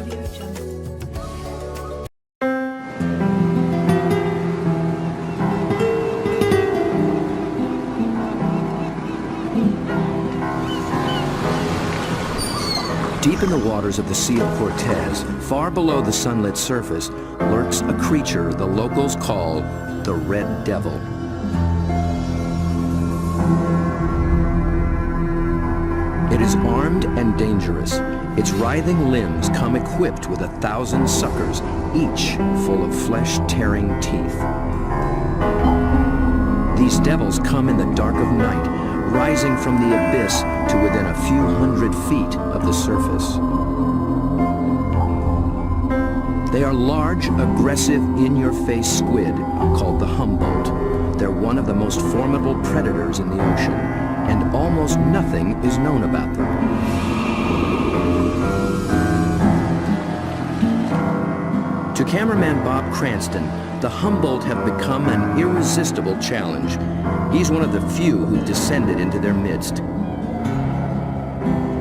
Deep in the waters of the Sea of Cortez, far below the sunlit surface, lurks a creature the locals call the Red Devil. It is armed and dangerous. Its writhing limbs come equipped with 1,000 suckers, each full of flesh-tearing teeth. These devils come in the dark of night, rising from the abyss to within a few hundred feet of the surface. They are large, aggressive, in-your-face squid called the Humboldt. They're one of the most formidable predators in the ocean, and almost nothing is known about them. To cameraman Bob Cranston, the Humboldt have become an irresistible challenge. He's one of the few who descended into their midst,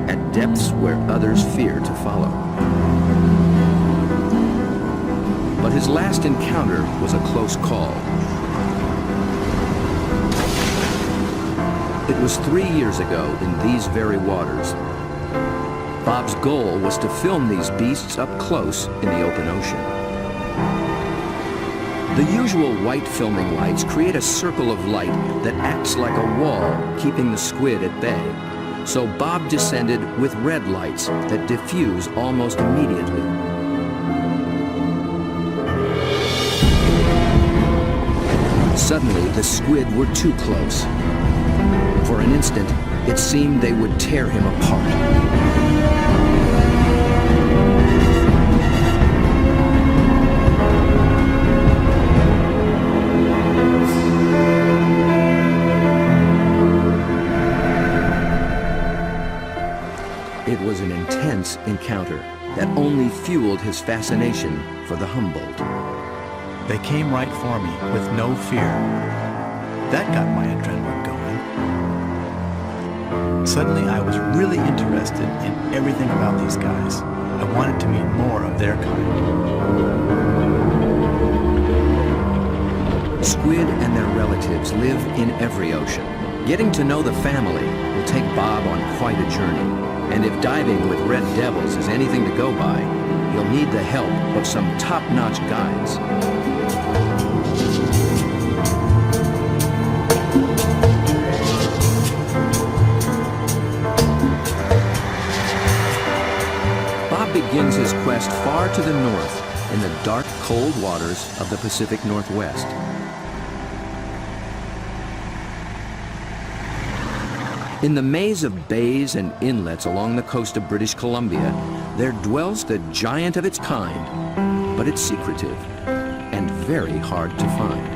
at depths where others fear to follow. But his last encounter was a close call. It was 3 years ago in these very waters. Bob's goal was to film these beasts up close in the open ocean. The usual white filming lights create a circle of light that acts like a wall, keeping the squid at bay. So Bob descended with red lights that diffuse almost immediately. Suddenly, the squid were too close. For an instant, it seemed they would tear him apart. It was an intense encounter that only fueled his fascination for the Humboldt. They came right for me with no fear. That got my adrenaline going. Suddenly I was really interested in everything about these guys. I wanted to meet more of their kind. Squid and their relatives live in every ocean. Getting to know the family will take Bob on quite a journey. And if diving with red devils is anything to go by, he'll need the help of some top-notch guides. Bob begins his quest far to the north in the dark, cold waters of the Pacific Northwest. In the maze of bays and inlets along the coast of British Columbia, there dwells the giant of its kind, but it's secretive and very hard to find.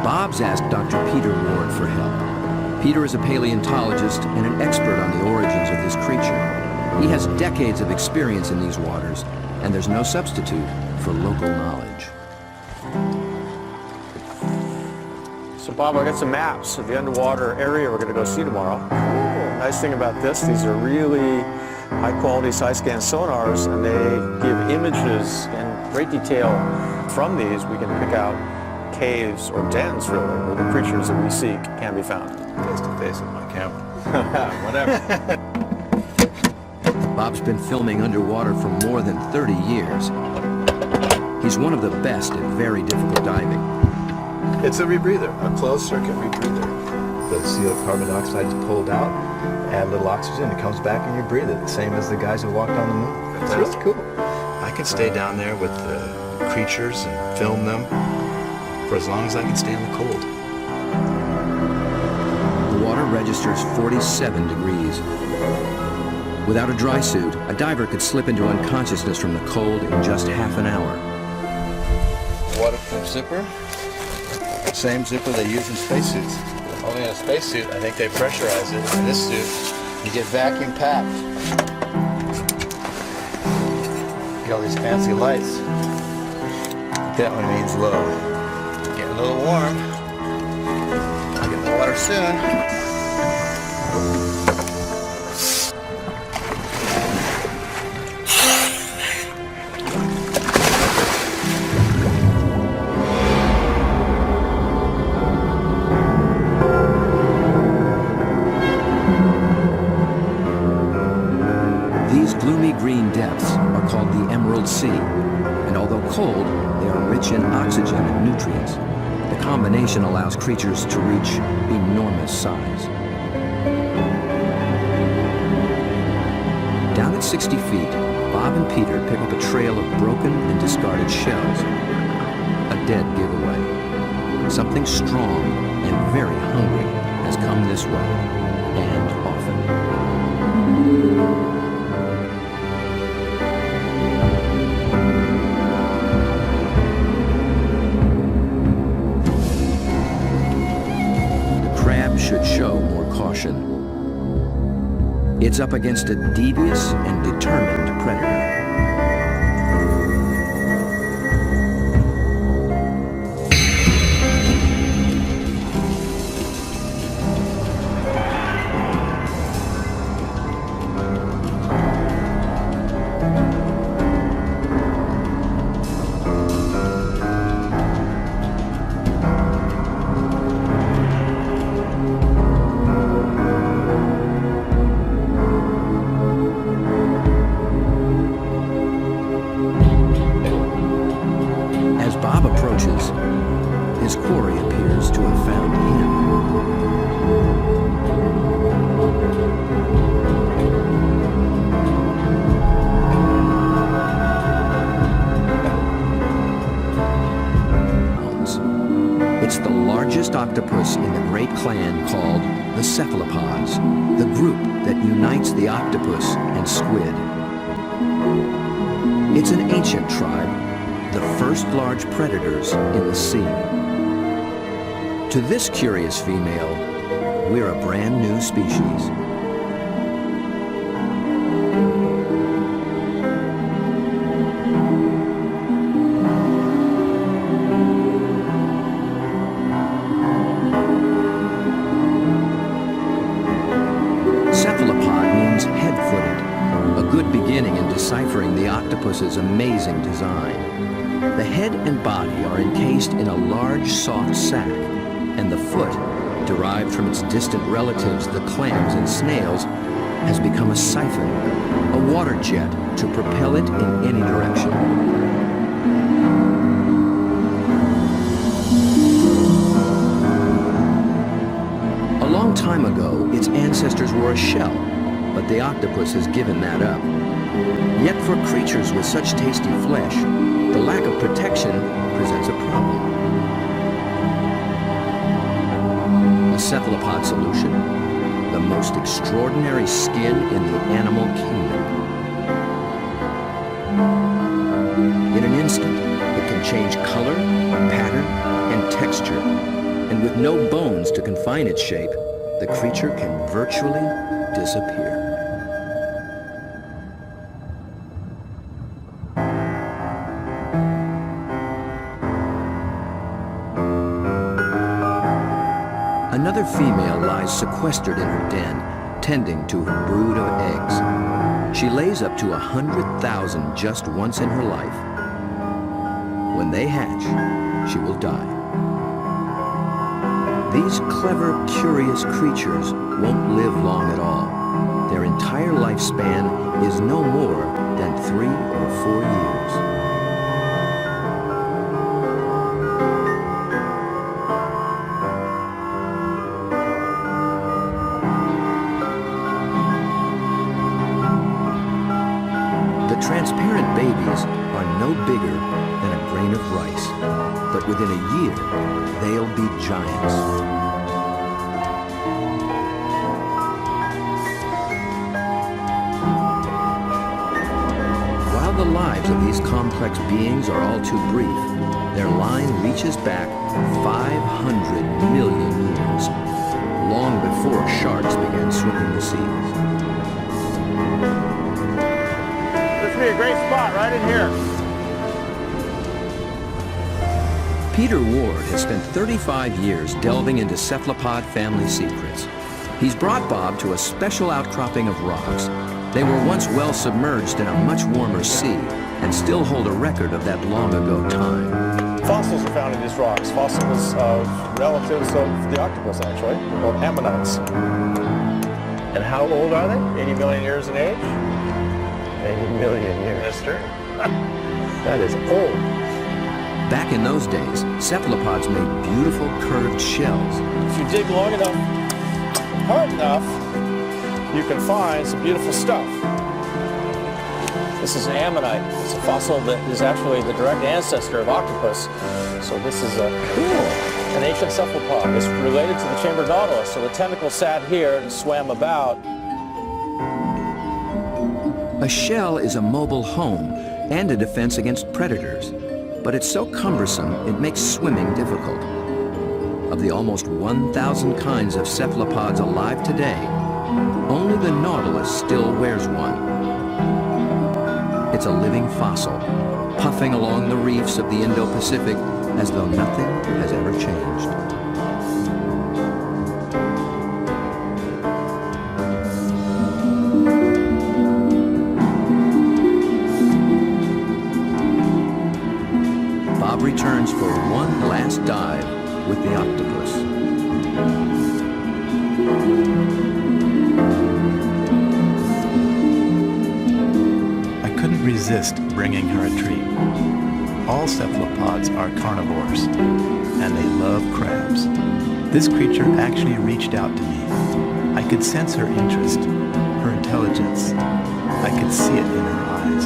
Bob's asked Dr. Peter Ward for help. Peter is a paleontologist and an expert on the origins of this creature. He has decades of experience in these waters, and there's no substitute for local knowledge. So Bob, I got some maps of the underwater area we're going to go see tomorrow. Nice thing about this, these are really high-quality side-scan sonars, and they give images in great detail. From these, we can pick out caves or dens, really, where the creatures that we seek can be found. Face to face with my camera. Whatever. Bob's been filming underwater for more than 30 years. He's one of the best at very difficult diving. It's a rebreather, a closed circuit rebreather. The CO carbon dioxide is pulled out, add a little oxygen, it comes back and you breathe it, the same as the guys who walked on the moon. It's really cool. I can stay down there with the creatures and film them for as long as I can stand the cold. The water registers 47 degrees. Without a dry suit, a diver could slip into unconsciousness from the cold in just half an hour. Waterproof zipper. Same zipper they use in spacesuits. Only in a spacesuit, I think they pressurize it. In this suit, you get vacuum packed. Get all these fancy lights. That one means low. Getting a little warm. I'll get in the water soon. green depths are called the Emerald Sea, and although cold, they are rich in oxygen and nutrients. The combination allows creatures to reach enormous size. Down at 60 feet, Bob and Peter pick up a trail of broken and discarded shells. A dead giveaway. Something strong and very hungry has come this way, and often. The crab should show more caution. It's up against a devious and determined predator. Bob approaches, his quarry appears to have found him. It's the largest octopus in the great clan called the cephalopods, the group that unites the octopus and squid. It's an ancient tribe, the first large predators in the sea. To this curious female, we're a brand new species. Cephalopod means head-footed, a good beginning in deciphering the octopus's amazing design. The head and body are encased in a large, soft sac, and the foot, derived from its distant relatives, the clams and snails, has become a siphon, a water jet to propel it in any direction. A long time ago, its ancestors wore a shell, but the octopus has given that up. Yet for creatures with such tasty flesh, the lack of protection presents a problem. A cephalopod solution, the most extraordinary skin in the animal kingdom. In an instant, it can change color, pattern, and texture, and with no bones to confine its shape, the creature can virtually disappear. Another female lies sequestered in her den, tending to her brood of eggs. She lays up to 100,000 just once in her life. When they hatch, she will die. These clever, curious creatures won't live long at all. Their entire lifespan is no more than 3 or 4 years. Transparent babies are no bigger than a grain of rice, but within a year, they'll be giants. While the lives of these complex beings are all too brief, their line reaches back 500 million years, long before sharks began swimming the seas. Be a great spot right in here. Peter Ward has spent 35 years delving into cephalopod family secrets. He's brought Bob to a special outcropping of rocks. They were once well submerged in a much warmer sea and still hold a record of that long ago time. Fossils are found in these rocks. Fossils of relatives of the octopus, actually, called ammonites. And how old are they? 80 million years in age? 80 million years. Mister. That is old. Back in those days, cephalopods made beautiful curved shells. If you dig long enough, hard enough, you can find some beautiful stuff. This is an ammonite. It's a fossil that is actually the direct ancestor of octopus. So this is an ancient cephalopod. It's related to the chambered nautilus. So the tentacle sat here and swam about. A shell is a mobile home and a defense against predators, but it's so cumbersome it makes swimming difficult. Of the almost 1,000 kinds of cephalopods alive today, only the nautilus still wears one. It's a living fossil, puffing along the reefs of the Indo-Pacific as though nothing has ever changed. Bob returns for one last dive with the octopus. I couldn't resist bringing her a treat. All cephalopods are carnivores, and they love crabs. This creature actually reached out to me. I could sense her interest, her intelligence. I could see it in her eyes.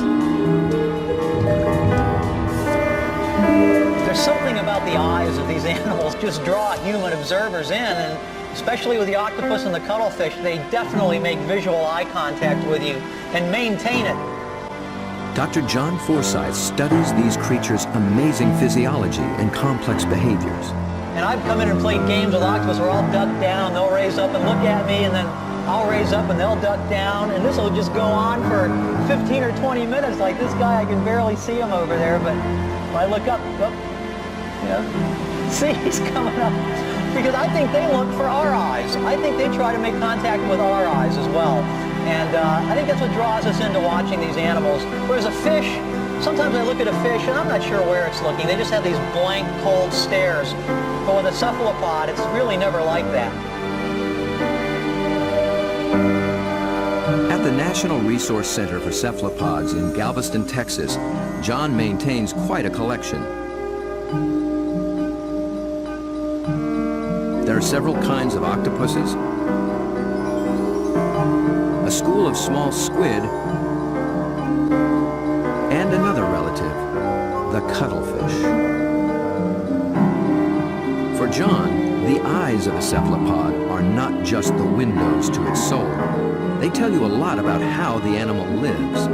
There's something about the eyes of these animals just draw human observers in, and especially with the octopus and the cuttlefish, they definitely make visual eye contact with you and maintain it. Dr. John Forsyth studies these creatures' amazing physiology and complex behaviors. And I've come in and played games with octopus where I'll duck down, they'll raise up and look at me, and then I'll raise up and they'll duck down, and this will just go on for 15 or 20 minutes. Like this guy, I can barely see him over there, but if I look up, see, he's coming up. Because I think they look for our eyes. I think they try to make contact with our eyes as well. And I think that's what draws us into watching these animals. Whereas a fish, sometimes I look at a fish and I'm not sure where it's looking. They just have these blank, cold stares. But with a cephalopod, it's really never like that. At the National Resource Center for Cephalopods in Galveston, Texas, John maintains quite a collection. There are several kinds of octopuses, a school of small squid, and another relative, the cuttlefish. For John, the eyes of a cephalopod are not just the windows to its soul. They tell you a lot about how the animal lives.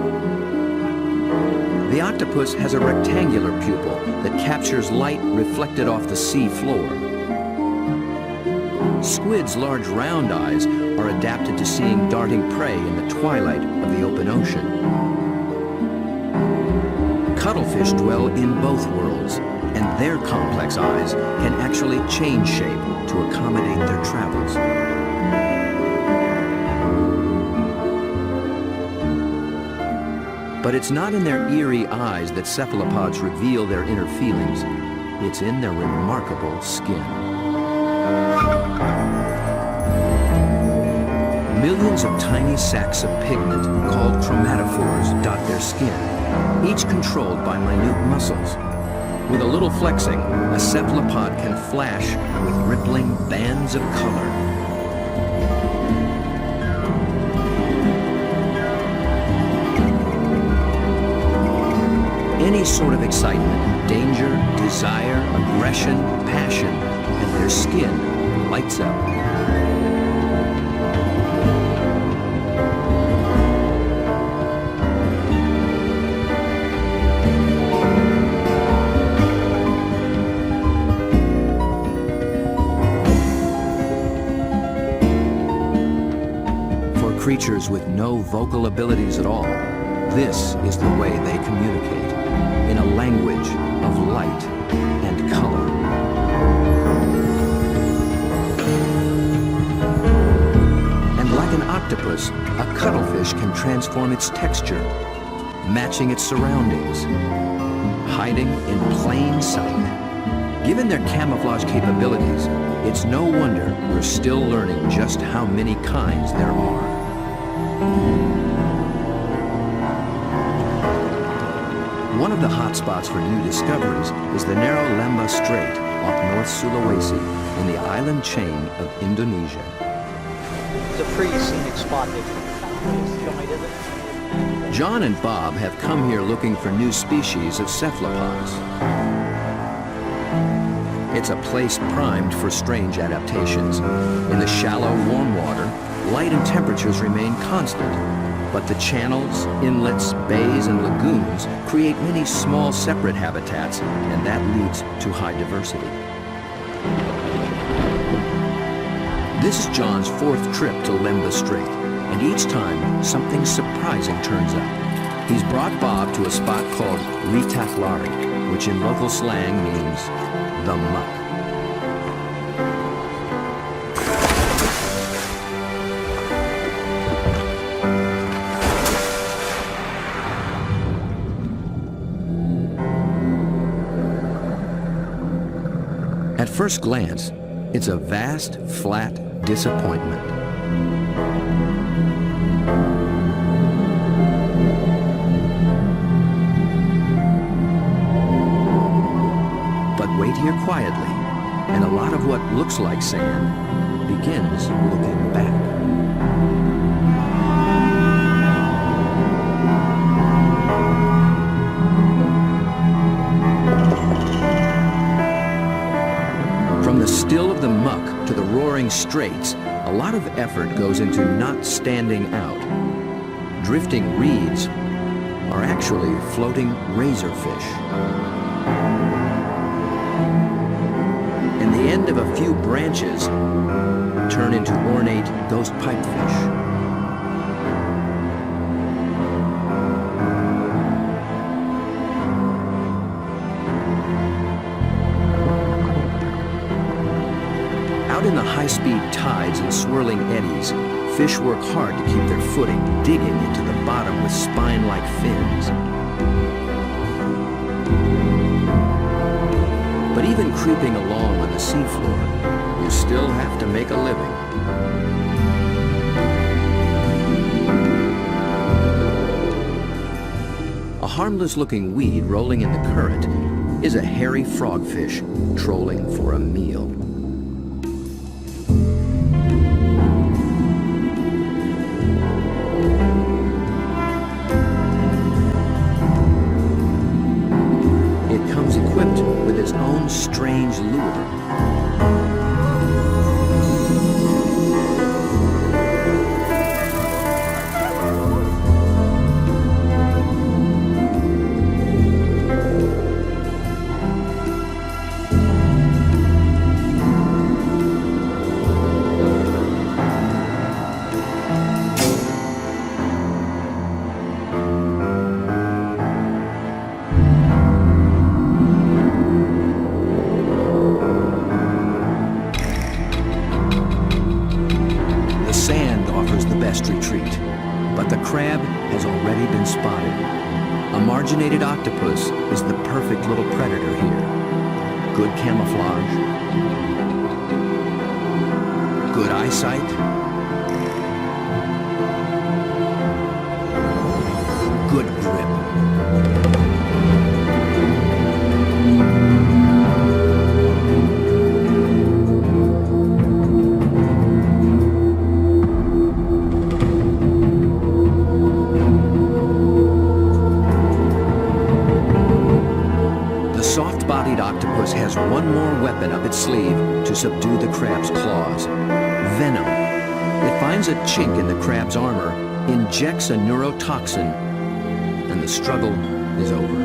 The octopus has a rectangular pupil that captures light reflected off the sea floor. Squid's large round eyes are adapted to seeing darting prey in the twilight of the open ocean. Cuttlefish dwell in both worlds, and their complex eyes can actually change shape to accommodate their travels. But it's not in their eerie eyes that cephalopods reveal their inner feelings. It's in their remarkable skin. Millions of tiny sacs of pigment called chromatophores dot their skin, each controlled by minute muscles. With a little flexing, a cephalopod can flash with rippling bands of color. Any sort of excitement, danger, desire, aggression, passion, and their skin lights up. For creatures with no vocal abilities at all, this is the way they communicate, in a language of light and color. And like an octopus, a cuttlefish can transform its texture, matching its surroundings, hiding in plain sight. Given their camouflage capabilities, it's no wonder we're still learning just how many kinds there are. One of the hotspots for new discoveries is the narrow Lembah Strait off North Sulawesi in the island chain of Indonesia. It's a pretty scenic spot. John and Bob have come here looking for new species of cephalopods. It's a place primed for strange adaptations. In the shallow, warm water, light and temperatures remain constant, but the channels, inlets, bays, and lagoons create many small, separate habitats, and that leads to high diversity. This is John's fourth trip to Lembah Strait, and each time, something surprising turns up. He's brought Bob to a spot called Ritaklari, which in local slang means the muck. At first glance, it's a vast, flat disappointment. But wait here quietly, and a lot of what looks like sand begins looking back. From the still of the muck to the roaring straits, a lot of effort goes into not standing out. Drifting reeds are actually floating razorfish. And the end of a few branches turn into ornate ghost pipefish. Out in the high-speed tides and swirling eddies, fish work hard to keep their footing, digging into the bottom with spine-like fins. But even creeping along on the seafloor, you still have to make a living. A harmless-looking weed rolling in the current is a hairy frogfish trolling for a meal. Strange lure. Retreat, but the crab has already been spotted. A marginated octopus is the perfect little predator here. Good camouflage, good eyesight, good grip. Soft-bodied octopus has one more weapon up its sleeve to subdue the crab's claws: venom. It finds a chink in the crab's armor, injects a neurotoxin, and the struggle is over.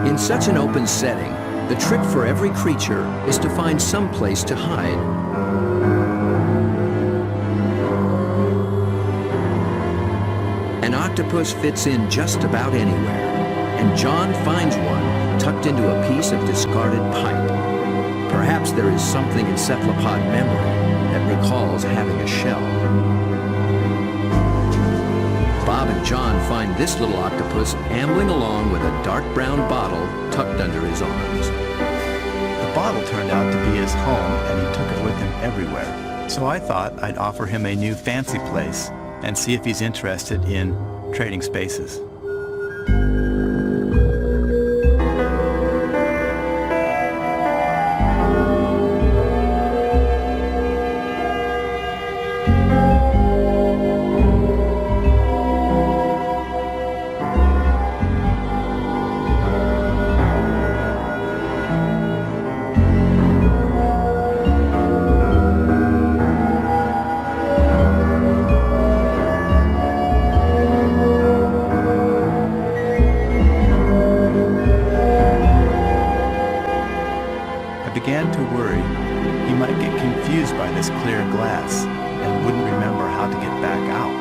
In such an open setting, the trick for every creature is to find some place to hide. An octopus fits in just about anywhere, and John finds one tucked into a piece of discarded pipe. Perhaps there is something in cephalopod memory that recalls having a shell. Bob and John find this little octopus ambling along with a dark brown bottle tucked under his arms. The The bottle turned out to be his home, and he took it with him everywhere. So I thought I'd offer him a new fancy place and see if he's interested in trading spaces. I began to worry he might get confused by this clear glass and wouldn't remember how to get back out.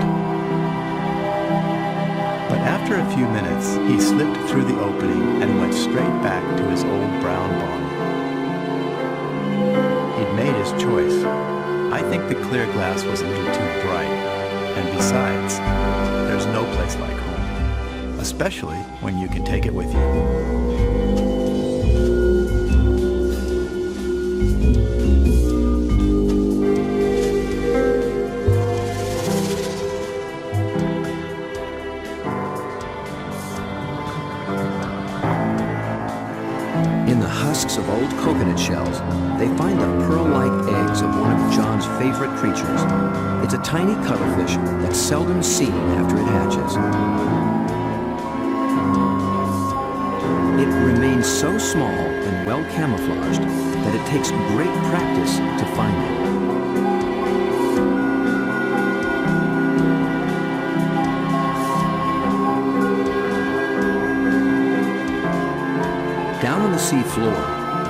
But after a few minutes, he slipped through the opening and went straight back to his old brown bottle. He'd made his choice. I think the clear glass was a little too bright, and besides, there's no place like home, especially when you can take it with you. In the husks of old coconut shells, they find the pearl-like eggs of one of John's favorite creatures. It's a tiny cuttlefish that's seldom seen after it hatches. It remains so small and well camouflaged that it takes great practice to find it. Down on the sea floor,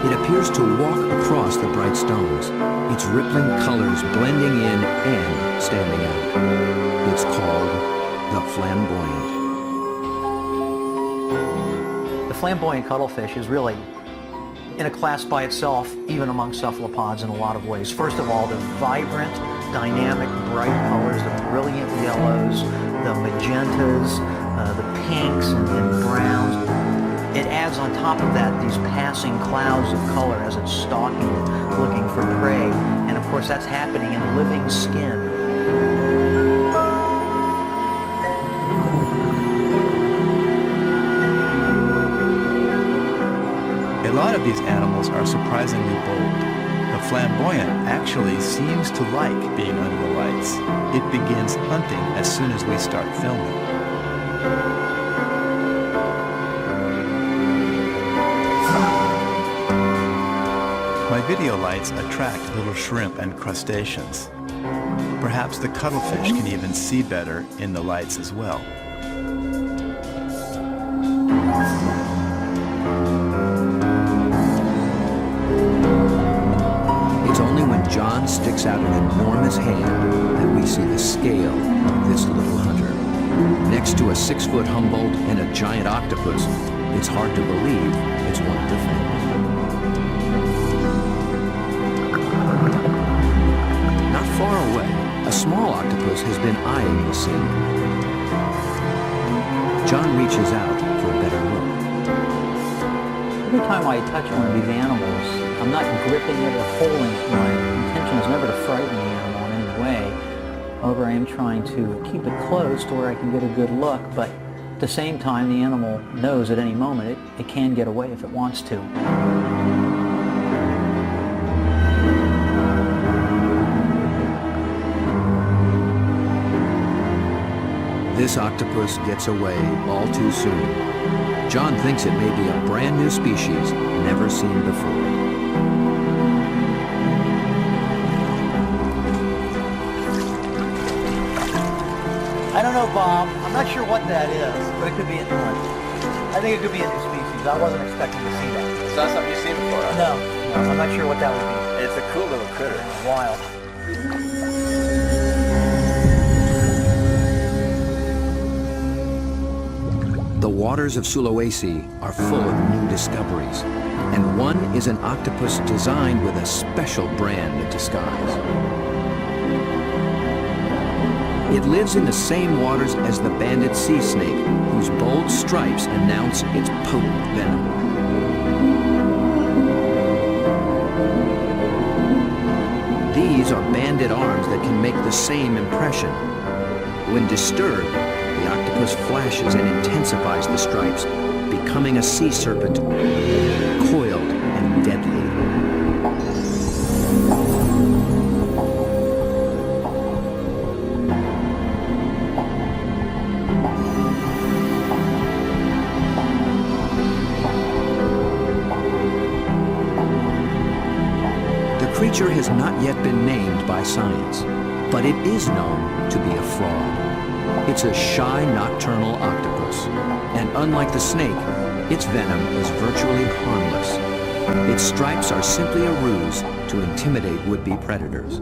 it appears to walk across the bright stones, its rippling colors blending in and standing out. It's called the flamboyant. The flamboyant cuttlefish is really in a class by itself, even among cephalopods in a lot of ways. First of all, the vibrant, dynamic, bright colors, the brilliant yellows, the magentas, the pinks and browns. It adds on top of that these passing clouds of color as it's stalking, looking for prey. And of course that's happening in living skin. A lot of these animals are surprisingly bold. The flamboyant actually seems to like being under the lights. It begins hunting as soon as we start filming. My video lights attract little shrimp and crustaceans. Perhaps the cuttlefish can even see better in the lights as well. It's only when John sticks out an enormous hand that we see the scale of this little hunter. Next to a 6-foot Humboldt and a giant octopus, it's hard to believe it's one of the family. Not far away, a small octopus has been eyeing the scene. John reaches out for a better look. Every time I touch one of these animals, I'm not gripping it or holding it. My intention is never to frighten the animal in any way. However, I am trying to keep it close to where I can get a good look, but at the same time, the animal knows at any moment it can get away if it wants to. This octopus gets away all too soon. John thinks it may be a brand new species never seen before. I don't know, Bob. I'm not sure what that is, but it could be a new one. I think it could be a new species. I wasn't expecting to see that. It's not something you've seen before, huh? No, I'm not sure what that would be. It's a cool little critter. Wild. The waters of Sulawesi are full of new discoveries, and one is an octopus designed with a special brand of disguise. It lives in the same waters as the banded sea snake, whose bold stripes announce its potent venom. These are banded arms that can make the same impression. When disturbed, the octopus flashes and intensifies the stripes, becoming a sea serpent, coiled and deadly. The creature has not yet been named by science, but it is known to be a fraud. It's a shy nocturnal octopus, and unlike the snake, its venom is virtually harmless. Its stripes are simply a ruse to intimidate would-be predators.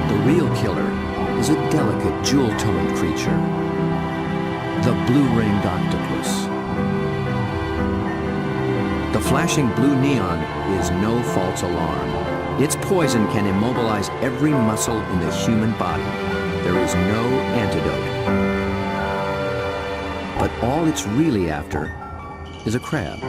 The real killer is a delicate, jewel-toned creature, the blue-ringed octopus. The flashing blue neon is no false alarm. Its poison can immobilize every muscle in the human body. There is no antidote. But all it's really after is a crab.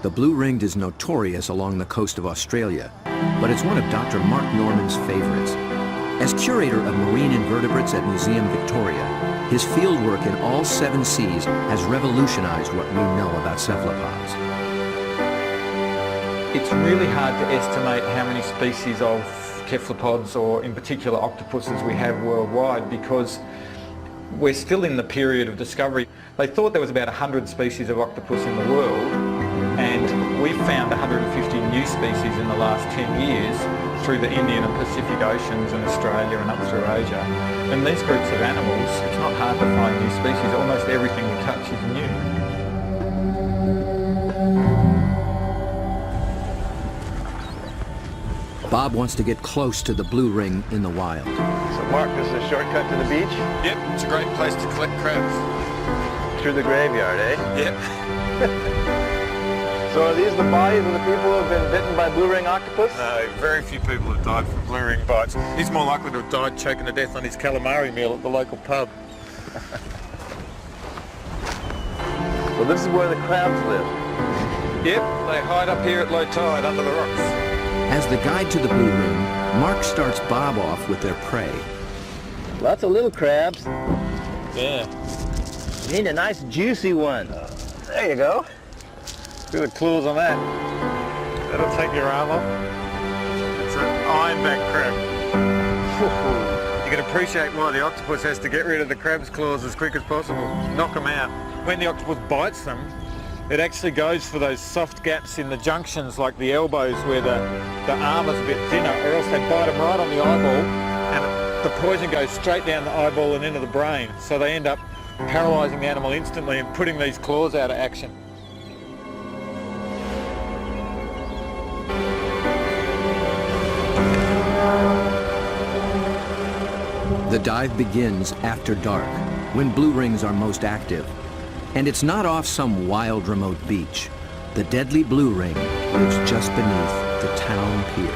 The blue-ringed is notorious along the coast of Australia, but it's one of Dr. Mark Norman's favorites. As curator of marine invertebrates at Museum Victoria, his fieldwork in all 7 seas has revolutionized what we know about cephalopods. It's really hard to estimate how many species of cephalopods, or in particular octopuses, we have worldwide, because we're still in the period of discovery. They thought there was about 100 species of octopus in the world, and we've found 150 new species in the last 10 years through the Indian and Pacific Oceans and Australia and up through Asia. And these groups of animals, it's not hard to find new species. Almost everything we touch is new. Bob wants to get close to the blue ring in the wild. So Mark, this is a shortcut to the beach? Yep, it's a great place to collect crabs. Through the graveyard, eh? Yep. So are these the bodies of the people who have been bitten by blue ring octopus? No, very few people have died from blue ring bites. He's more likely to have died choking to death on his calamari meal at the local pub. Well, this is where the crabs live. Yep, they hide up here at low tide under the rocks. As the guide to the blue ring, Mark starts Bob off with their prey. Lots of little crabs. Yeah. You need a nice juicy one. There you go. Look at the claws on that. That'll take your arm off. It's an ironback crab. You can appreciate why the octopus has to get rid of the crab's claws as quick as possible. Knock them out. When the octopus bites them, it actually goes for those soft gaps in the junctions, like the elbows where the arm is a bit thinner, or else they bite them right on the eyeball, and the poison goes straight down the eyeball and into the brain. So they end up paralysing the animal instantly and putting these claws out of action. The dive begins after dark, when blue rings are most active. And it's not off some wild remote beach. The deadly blue ring lives just beneath the town pier.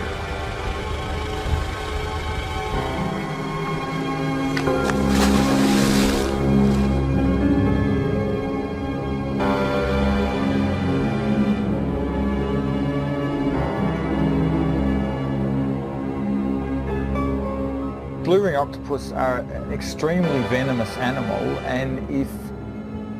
Blue ring octopus are an extremely venomous animal, and if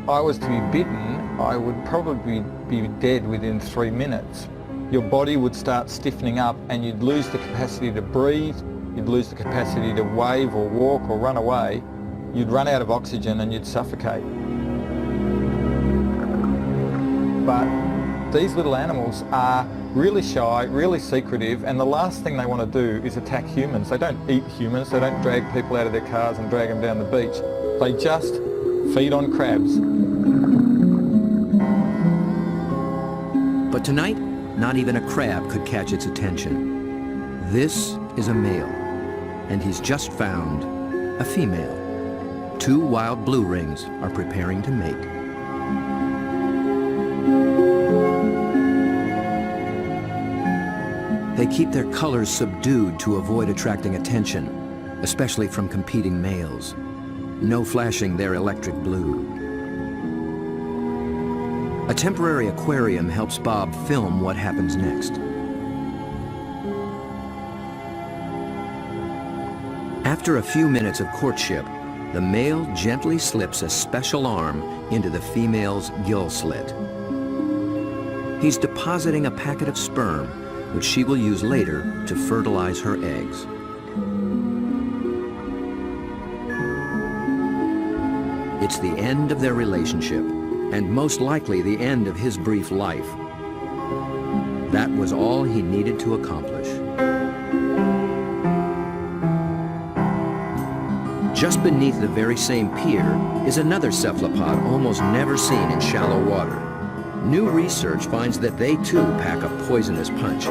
I was to be bitten, I would probably be dead within 3 minutes. Your body would start stiffening up and you'd lose the capacity to breathe, you'd lose the capacity to wave or walk or run away, you'd run out of oxygen and you'd suffocate. But these little animals are really shy, really secretive, and the last thing they want to do is attack humans. They don't eat humans, they don't drag people out of their cars and drag them down the beach. They just feed on crabs. But tonight, not even a crab could catch its attention. This is a male, and he's just found a female. 2 wild blue rings are preparing to mate. They keep their colors subdued to avoid attracting attention, especially from competing males. No flashing their electric blue. A temporary aquarium helps Bob film what happens next. After a few minutes of courtship, the male gently slips a special arm into the female's gill slit. He's depositing a packet of sperm, which she will use later to fertilize her eggs. It's the end of their relationship, and most likely the end of his brief life. That was all he needed to accomplish. Just beneath the very same pier is another cephalopod almost never seen in shallow water. New research finds that they too pack a poisonous punch,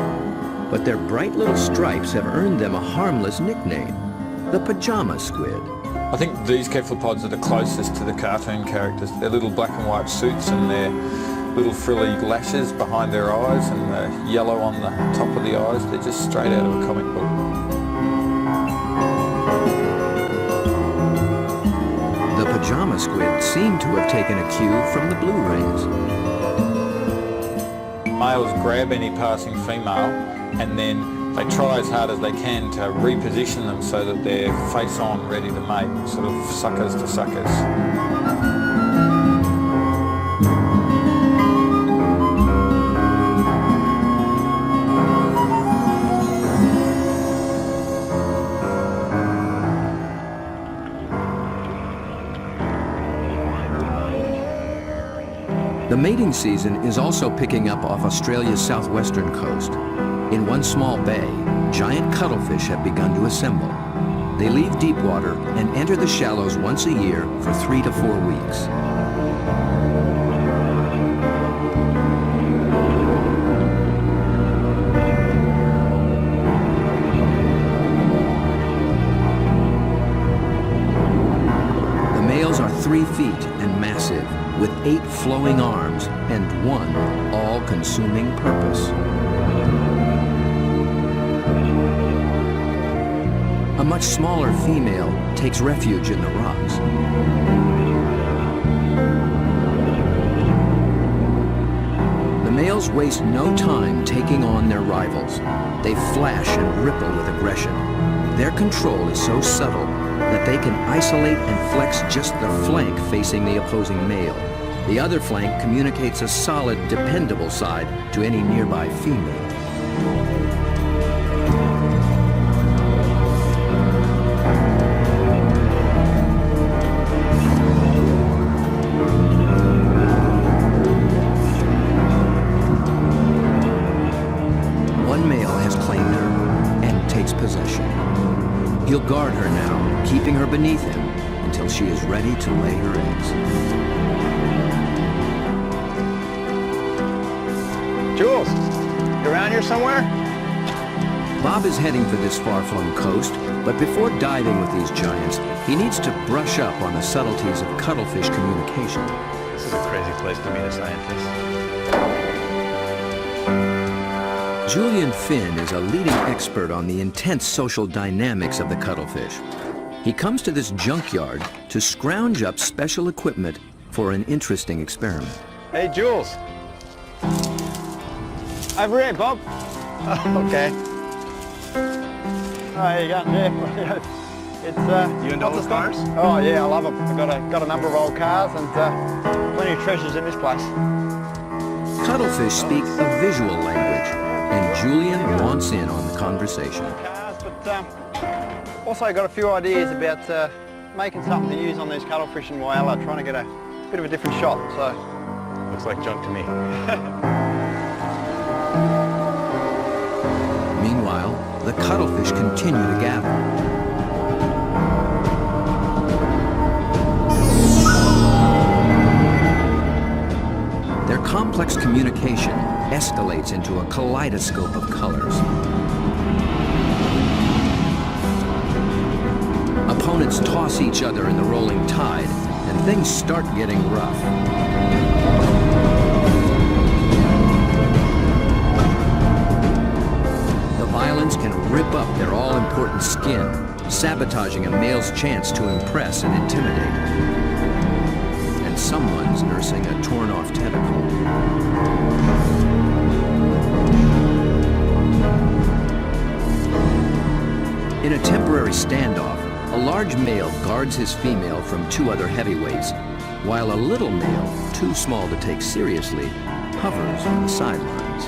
but their bright little stripes have earned them a harmless nickname, the pajama squid. I think these cephalopods are the closest to the cartoon characters. Their little black and white suits and their little frilly lashes behind their eyes and the yellow on the top of the eyes, they're just straight out of a comic book. The pajama squid seem to have taken a cue from the blue rings. Males grab any passing female and then they try as hard as they can to reposition them so that they're face on, ready to mate, sort of suckers to suckers. The mating season is also picking up off Australia's southwestern coast. In one small bay, giant cuttlefish have begun to assemble. They leave deep water and enter the shallows once a year for 3 to 4 weeks. The males are 3 feet and massive, with 8 flowing arms and one all-consuming purpose. A much smaller female takes refuge in the rocks. The males waste no time taking on their rivals. They flash and ripple with aggression. Their control is so subtle that they can isolate and flex just the flank facing the opposing male. The other flank communicates a solid, dependable side to any nearby female. One male has claimed her and takes possession. He'll guard her now, keeping her beneath him until she is ready to lay her eggs. Jules, you around here somewhere? Bob is heading for this far-flung coast, but before diving with these giants, he needs to brush up on the subtleties of cuttlefish communication. This is a crazy place to meet a scientist. Julian Finn is a leading expert on the intense social dynamics of the cuttlefish. He comes to this junkyard to scrounge up special equipment for an interesting experiment. Hey, Jules. Over here, Bob. Oh, okay. Oh, here you go. Yeah. It's You into old cars? Oh yeah, I love them. I've got a number of old cars and plenty of treasures in this place. Cuttlefish speak a visual language, and Julian wants in on the conversation. Cars, but also got a few ideas about making something to use on these cuttlefish in Whyalla, trying to get a bit of a different shot. So Looks like junk to me. Meanwhile, the cuttlefish continue to gather. complex communication escalates into a kaleidoscope of colors. Opponents toss each other in the rolling tide, and things start getting rough. The violence can rip up their all-important skin, sabotaging a male's chance to impress and intimidate. And someone's nursing a torn-off tentacle. In a temporary standoff, a large male guards his female from two other heavyweights, while a little male, too small to take seriously, hovers on the sidelines.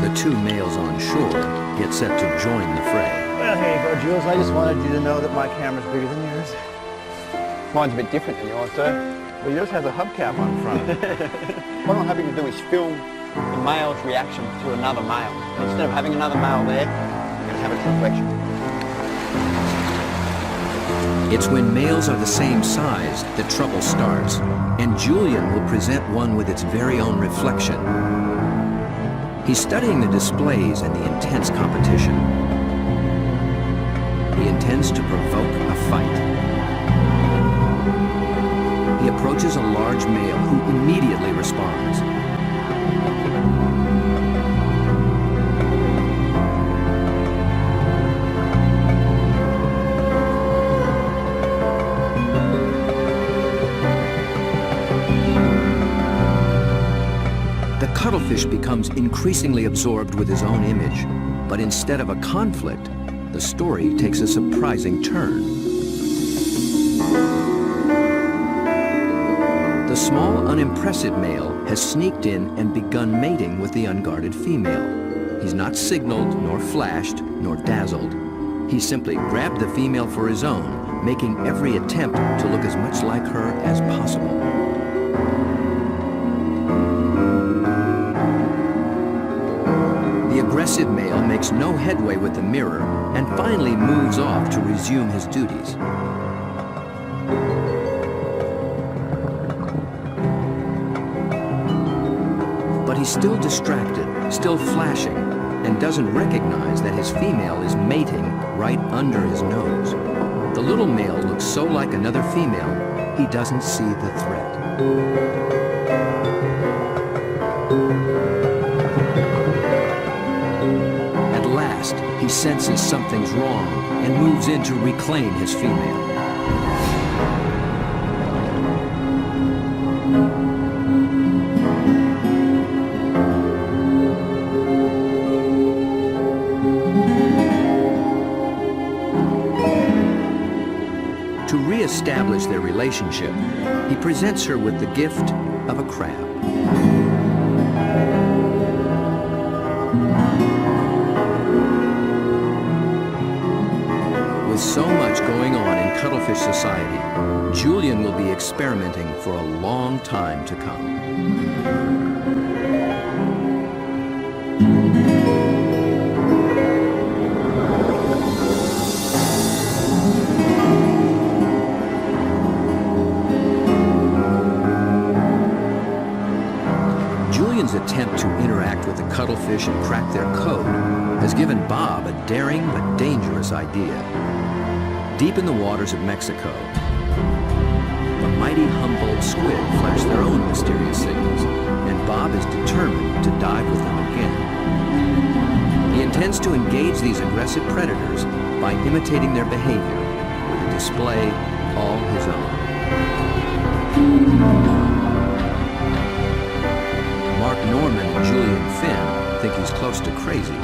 The two males on shore get set to join the fray. Well, here you go, Jules. I just wanted you to know that my camera's bigger than yours. Mine's a bit different than yours, too. Well, yours has a hubcap on front. What I'm hoping to do is film the male's reaction to another male. Instead of having another male there, I'm going to have its reflection. It's when males are the same size that trouble starts, and Julian will present one with its very own reflection. He's studying the displays and the intense competition. He intends to provoke a fight. He approaches a large male who immediately responds. The cuttlefish becomes increasingly absorbed with his own image, but instead of a conflict, the story takes a surprising turn. The small, unimpressive male has sneaked in and begun mating with the unguarded female. He's not signaled, nor flashed, nor dazzled. He simply grabbed the female for his own, making every attempt to look as much like her as possible. The aggressive male makes no headway with the mirror and finally moves off to resume his duties. But he's still distracted, still flashing, and doesn't recognize that his female is mating right under his nose. The little male looks so like another female, he doesn't see the threat. At last, he senses something's wrong and moves in to reclaim his female. To re-establish their relationship, he presents her with the gift of a crab. With so much going on in cuttlefish society, Julian will be experimenting for a long time to come. Julian's attempt to interact with the cuttlefish and crack their code has given Bob a daring but dangerous idea. Deep in the waters of Mexico, the mighty Humboldt squid flash their own mysterious signals, and Bob is determined to dive with them again. He intends to engage these aggressive predators by imitating their behavior with a display all his own. Mark Norman and Julian Finn think he's close to crazy.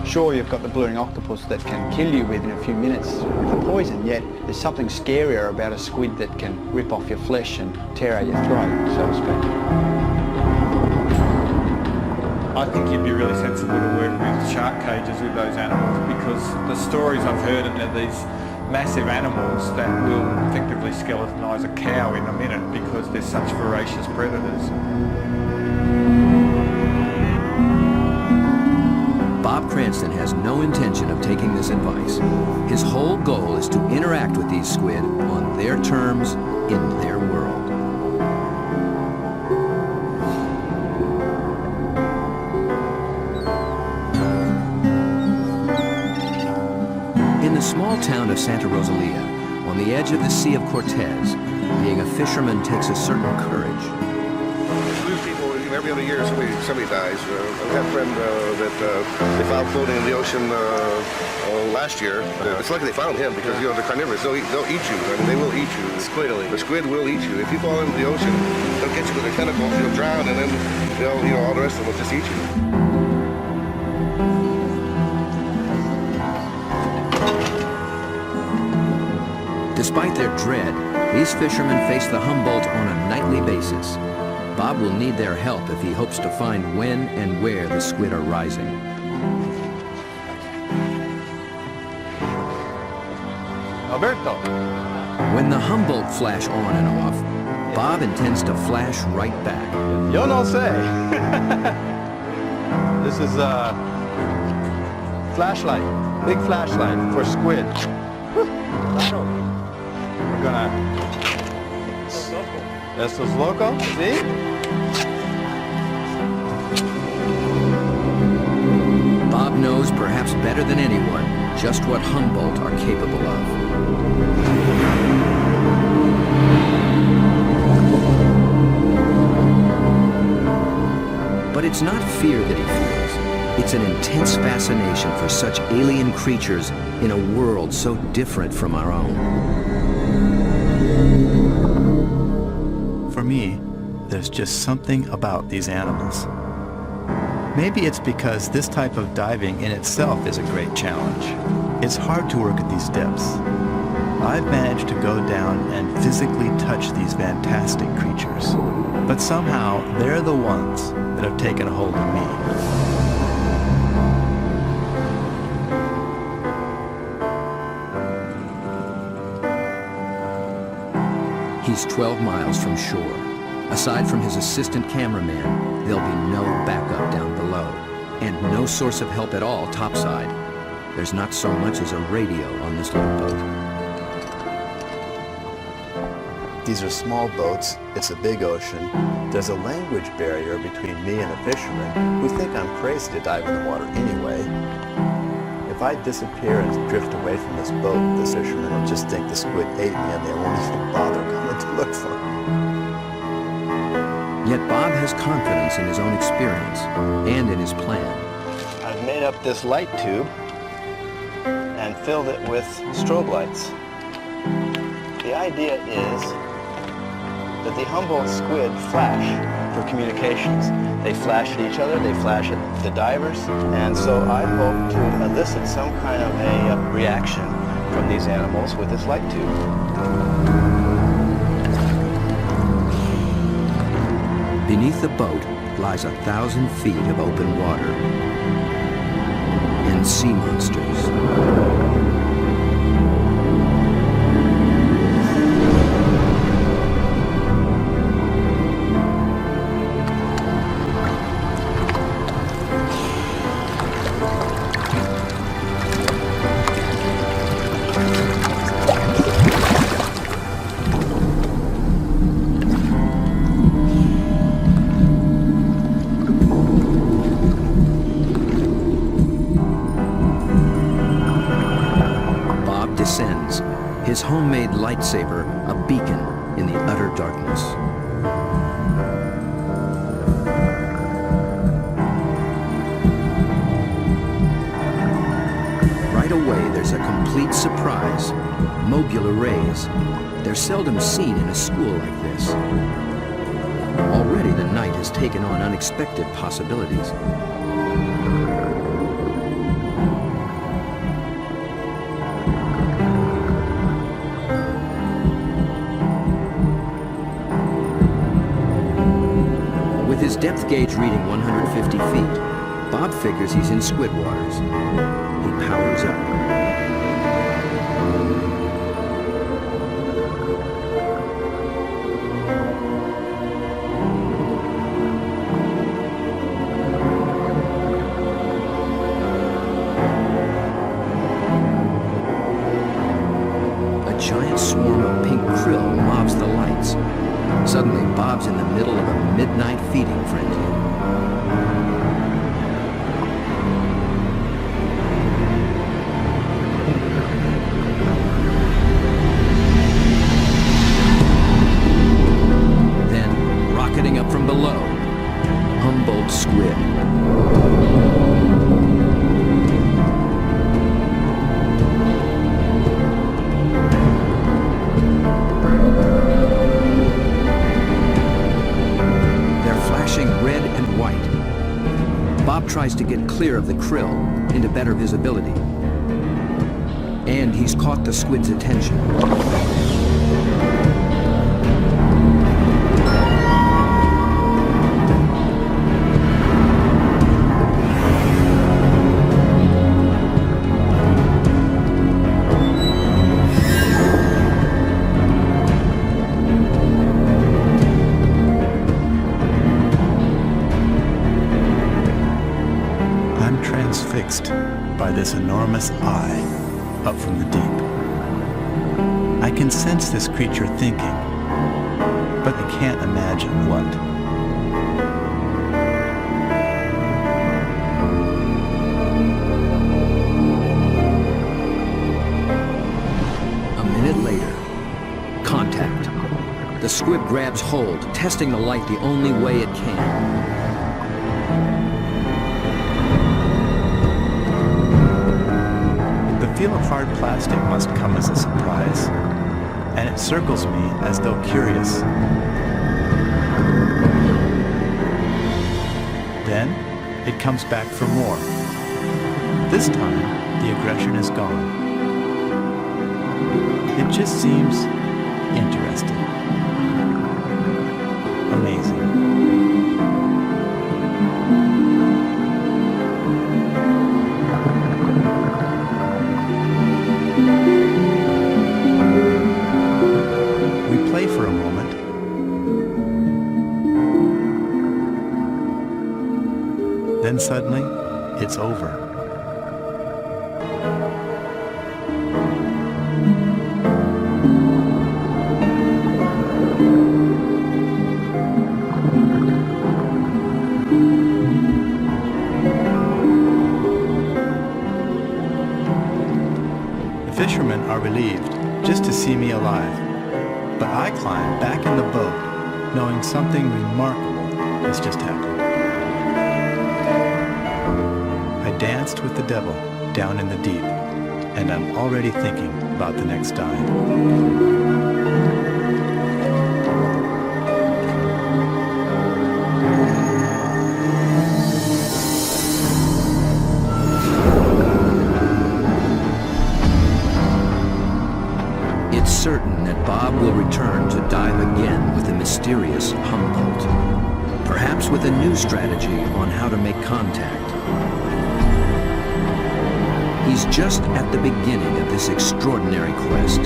Sure, you've got the blue-ring octopus that can kill you within a few minutes with the poison, yet there's something scarier about a squid that can rip off your flesh and tear out your throat, so to speak. I think you'd be really sensible to work with shark cages with those animals, because the stories I've heard of these massive animals that will effectively skeletonise a cow in a minute because they're such voracious predators. Bob Cran Cranston has no intention of taking this advice. His whole goal is to interact with these squid on their terms, in their world. In the small town of Santa Rosalia, on the edge of the Sea of Cortez, being a fisherman takes a certain courage. Lose people every other year. Somebody dies. I had a friend that they found floating in the ocean last year. It's lucky they found him because they're carnivorous. They'll eat you. I mean, they will eat you. The squid will eat you. If you fall into the ocean, they'll get you with their tentacles. You'll drown, and then all the rest of them will just eat you. Despite their dread, these fishermen face the Humboldt on a nightly basis. Bob will need their help if he hopes to find when and where the squid are rising. Alberto. When the Humboldt flash on and off, Bob intends to flash right back. Yo no sé. This is a flashlight, big flashlight for squid. We're gonna... Estos loco, see? Bob knows perhaps better than anyone just what Humboldt are capable of. But it's not fear that he feels. It's an intense fascination for such alien creatures in a world so different from our own. For me, there's just something about these animals. Maybe it's because this type of diving in itself is a great challenge. It's hard to work at these depths. I've managed to go down and physically touch these fantastic creatures, but somehow they're the ones that have taken a hold of me. He's 12 miles from shore. Aside from his assistant cameraman, there'll be no backup down below, and no source of help at all topside. There's not so much as a radio on this little boat. These are small boats. It's a big ocean. There's a language barrier between me and the fishermen who think I'm crazy to dive in the water anyway. If I disappear and drift away from this boat, the fishermen will just think the squid ate me and they won't even bother coming to look for me. Yet Bob has confidence in his own experience and in his plan. I've made up this light tube and filled it with strobe lights. The idea is that the Humboldt squid flash for communications. They flash at each other, they flash at the divers, and so I hope to elicit some kind of a reaction from these animals with this light tube. Beneath the boat lies 1,000 feet of open water and sea monsters. Descends, his homemade lightsaber a beacon in the utter darkness. Right away, there's a complete surprise. Mobile arrays. They're seldom seen in a school like this. Already the night has taken on unexpected possibilities. With his depth gauge reading 150 feet, Bob figures he's in squid waters. He powers up. Suddenly, Bob's in the middle of a midnight feeding frenzy. Then, rocketing up from below, Humboldt squid. Red and white. Bob tries to get clear of the krill into better visibility. And he's caught the squid's attention. Transfixed by this enormous eye up from the deep. I can sense this creature thinking, but I can't imagine what. A minute later, contact. The squid grabs hold, testing the light the only way it can. The feel of hard plastic must come as a surprise, and it circles me as though curious. Then, it comes back for more. This time, the aggression is gone. It just seems interested. Amazing. We play for a moment. Then suddenly, it's over. The fishermen are relieved just to see me alive, but I climb back in the boat, knowing something remarkable has just happened. I danced with the devil down in the deep, and I'm already thinking about the next dive. It's certain that Bob will return to dive again with the mysterious Humboldt, perhaps with a new strategy on how to make contact. He's just at the beginning of this extraordinary quest.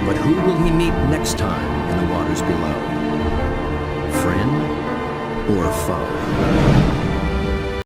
But who will he meet next time in the waters below? Friend or foe?